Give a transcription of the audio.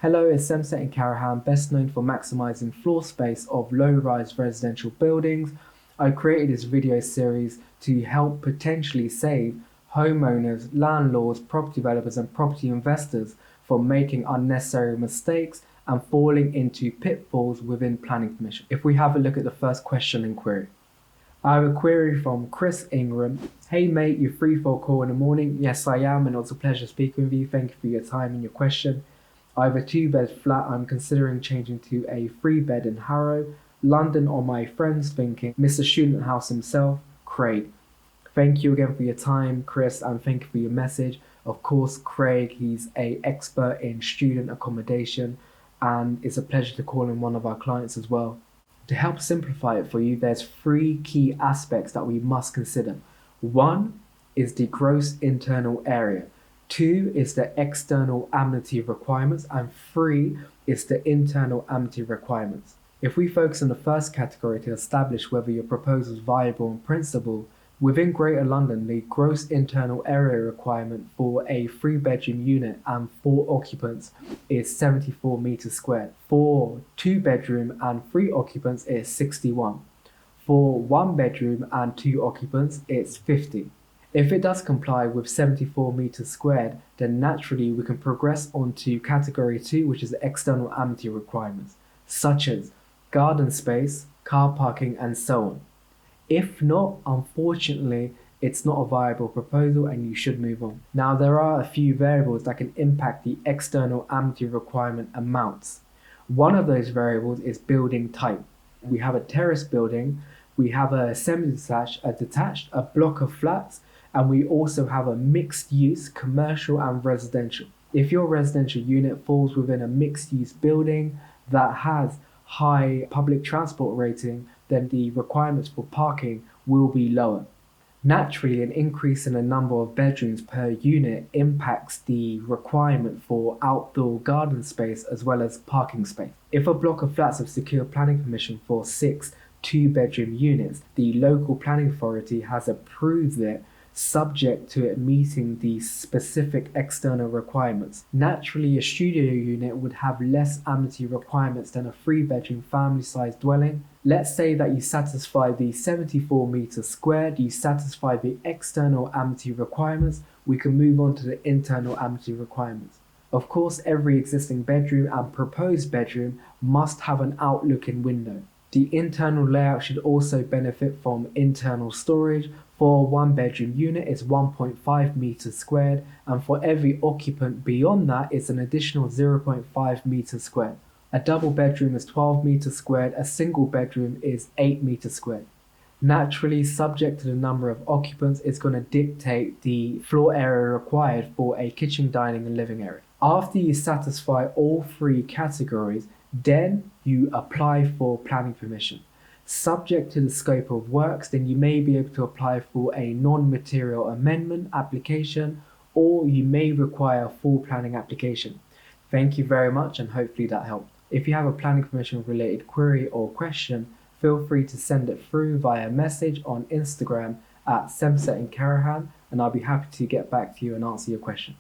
Hello, it's Semsettin Karahan, best known for maximizing floor space of low-rise residential buildings. I created this video series to help potentially save homeowners, landlords, property developers and property investors from making unnecessary mistakes and falling into pitfalls within planning permission. If we have a look at the first question and query. I have a query from Chris Ingram. Hey mate, you're free for a call in the morning? Yes I am, and it's a pleasure speaking with you. Thank you for your time and your question. I have a 2-bed flat. I'm considering changing to a 3-bed in Harrow, London on my friend's thinking. Mr. Student House himself, Craig. Thank you again for your time, Chris, and thank you for your message. Of course, Craig, he's an expert in student accommodation, and it's a pleasure to call him one of our clients as well. To help simplify it for you, there's 3 key aspects that we must consider. 1 is the gross internal area. 2 is the external amenity requirements, and 3 is the internal amenity requirements. If we focus on the first category to establish whether your proposal is viable in principle, within Greater London, the gross internal area requirement for a 3-bedroom unit and 4 occupants is 74 meters squared. For 2-bedroom and 3 occupants, it's 61. For 1-bedroom and 2 occupants, it's 50. If it does comply with 74 meters squared, then naturally we can progress on to category 2, which is the external amenity requirements, such as garden space, car parking, and so on. If not, unfortunately, it's not a viable proposal and you should move on. Now, there are a few variables that can impact the external amenity requirement amounts. One of those variables is building type. We have a terrace building, we have a semi-detached, a detached, a block of flats, and we also have a mixed use commercial and residential. If your residential unit falls within a mixed use building that has high public transport rating, then the requirements for parking will be lower. Naturally, an increase in the number of bedrooms per unit impacts the requirement for outdoor garden space as well as parking space. If a block of flats have secured planning permission for 6 2-bedroom units, the local planning authority has approved it subject to it meeting the specific external requirements. Naturally, a studio unit would have less amenity requirements than a 3-bedroom family-sized dwelling. Let's say that you satisfy the 74 meters squared, you satisfy the external amenity requirements, we can move on to the internal amenity requirements. Of course, every existing bedroom and proposed bedroom must have an outlook-in window. The internal layout should also benefit from internal storage. For a 1-bedroom unit, it's 1.5 meters squared, and for every occupant beyond that, it's an additional 0.5 meters squared. A double bedroom is 12 meters squared, a single bedroom is 8 meters squared. Naturally, subject to the number of occupants, it's going to dictate the floor area required for a kitchen, dining and living area. After you satisfy all 3 categories, then you apply for planning permission. Subject to the scope of works, then you may be able to apply for a non-material amendment application, or you may require a full planning application. Thank you very much, and hopefully that helped. If you have a planning permission related query or question, feel free to send it through via message on Instagram at Semsettin Karahan, and I'll be happy to get back to you and answer your question.